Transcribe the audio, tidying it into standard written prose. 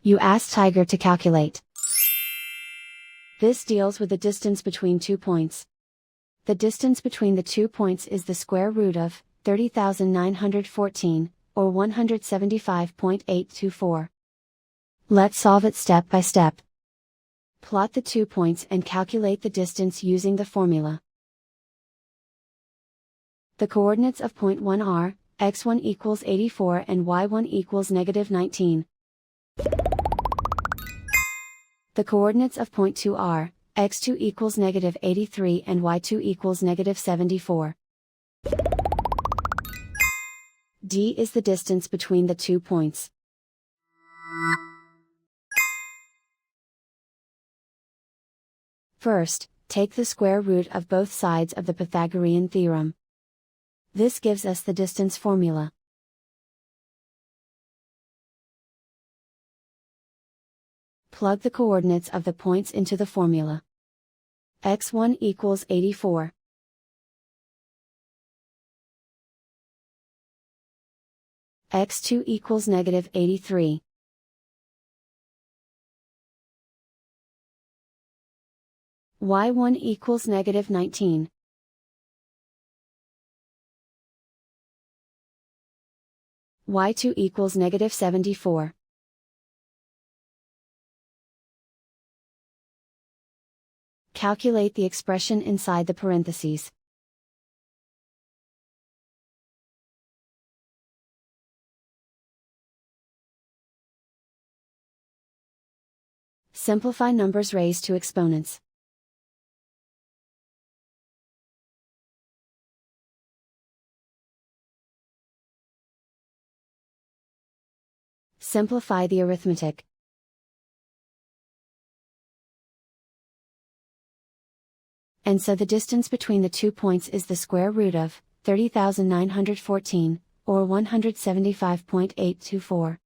You ask Tiger to calculate. This deals with the distance between 2 points. The distance between the 2 points is the square root of 30,914, or 175.824. Let's solve it step by step. Plot the 2 points and calculate the distance using the formula. The coordinates of point 1 are, x1 equals 84 and y1 equals -19. The coordinates of point 2 are, x2 equals -83 and y2 equals -74. D is the distance between the 2 points. First, take the square root of both sides of the Pythagorean theorem. This gives us the distance formula. Plug the coordinates of the points into the formula. x1 equals 84. x2 equals -83. y1 equals -19. y2 equals -74. Calculate the expression inside the parentheses. Simplify numbers raised to exponents. Simplify the arithmetic. And so the distance between the 2 points is the square root of 30,914, or 175.824.